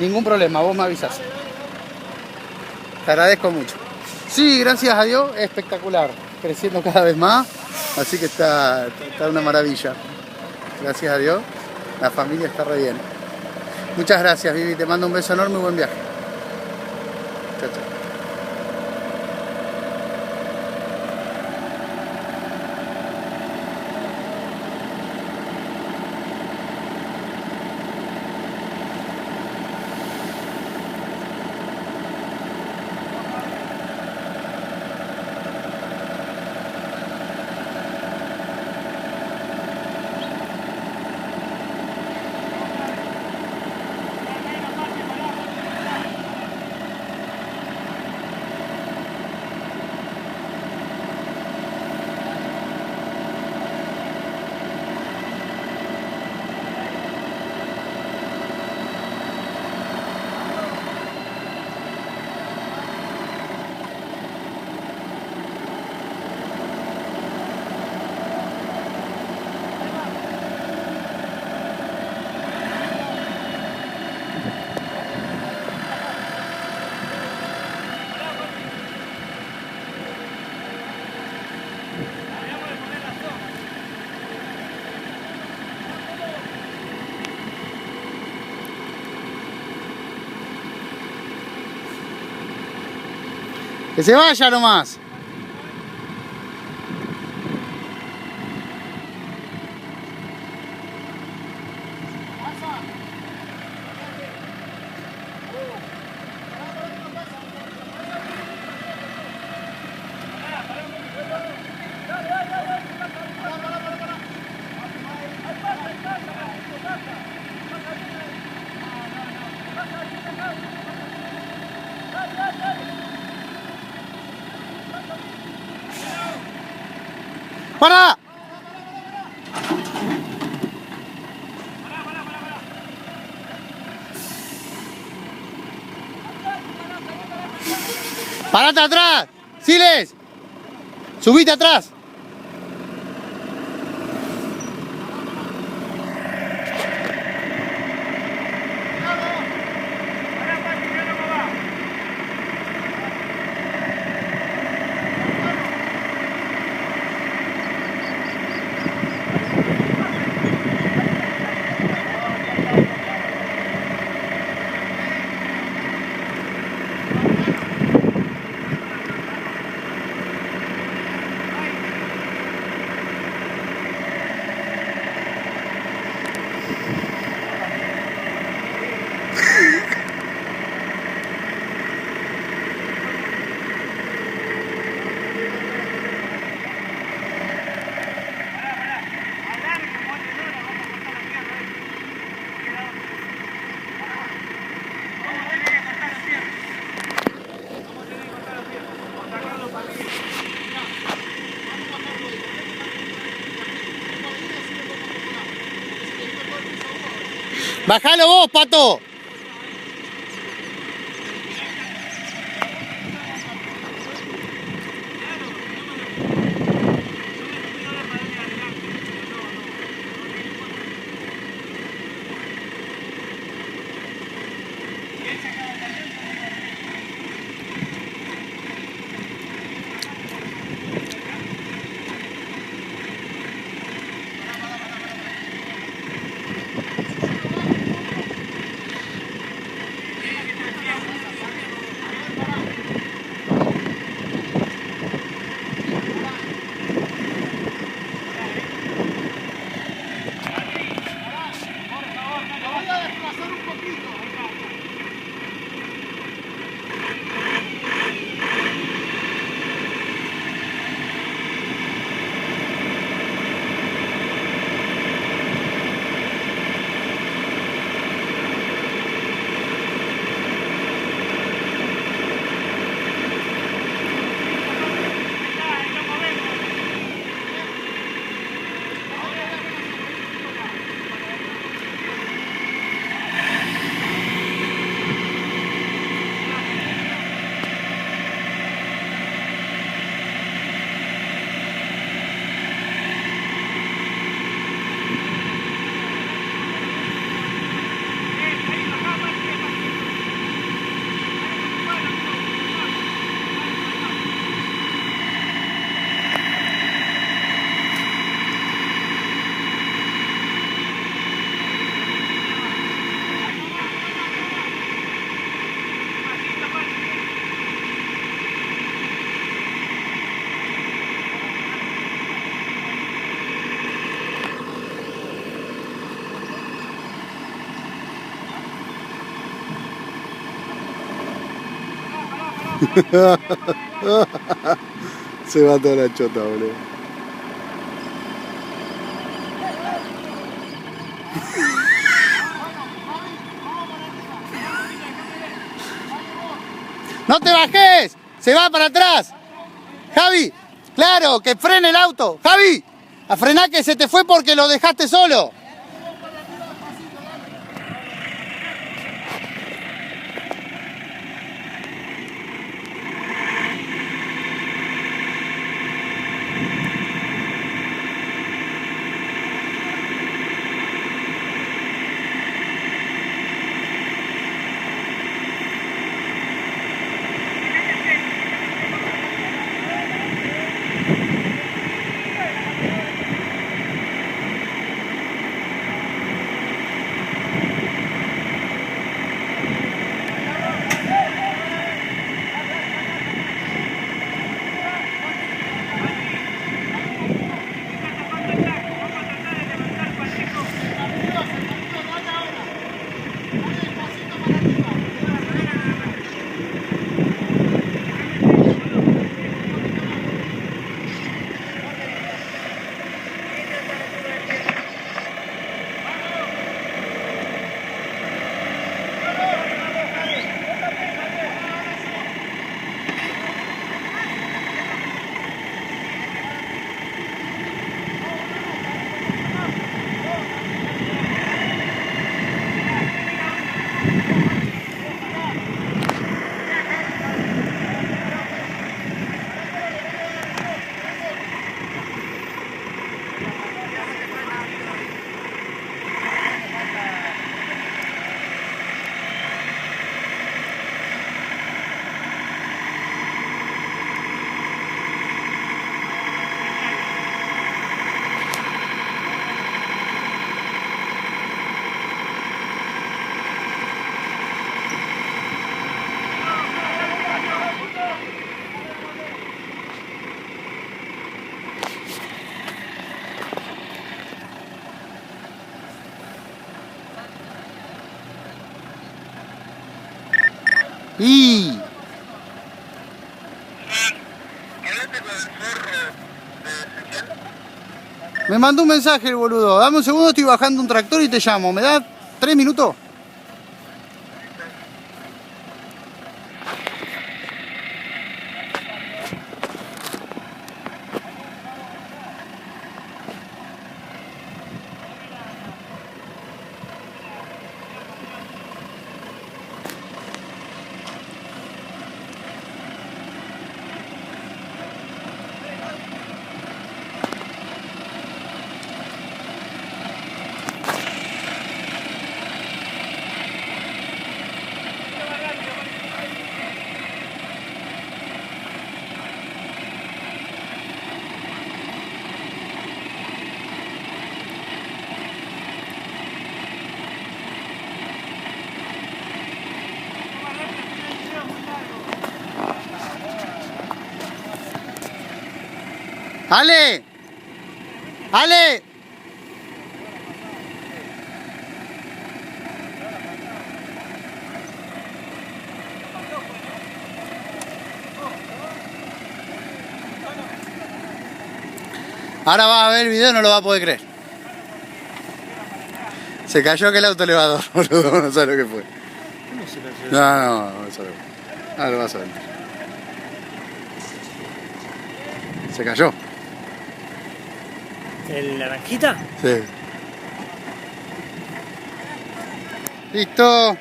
Ningún problema, vos me avisás. Te agradezco mucho. Sí, gracias a Dios, espectacular. Creciendo cada vez más. Así que está una maravilla. Gracias a Dios, la familia está re bien. Muchas gracias, Vivi. Te mando un beso enorme y buen viaje. Chao, chao. ¡Que se vaya nomás! ¡Para! ¡Parate atrás! ¡Siles! ¡Subite atrás! ¡Bájalo vos, Pato! Se va toda la chota, boludo. ¡No te bajes! ¡Se va para atrás! ¡Javi! ¡Claro! ¡Que frene el auto! ¡Javi! ¡A frenar que se te fue porque lo dejaste solo! Y me mandó un mensaje el boludo. Dame un segundo, estoy bajando un tractor y te llamo. ¿Me da 3 minutos? ¡Ale! ¡Ale! Ahora vas a ver el video y no lo vas a poder creer. Se cayó aquel auto elevador, boludo, no sabes lo que fue. ¿Cómo se cayó? No sabes. Ahora lo vas a ver. Se cayó. ¿El naranjita? Sí. Listo.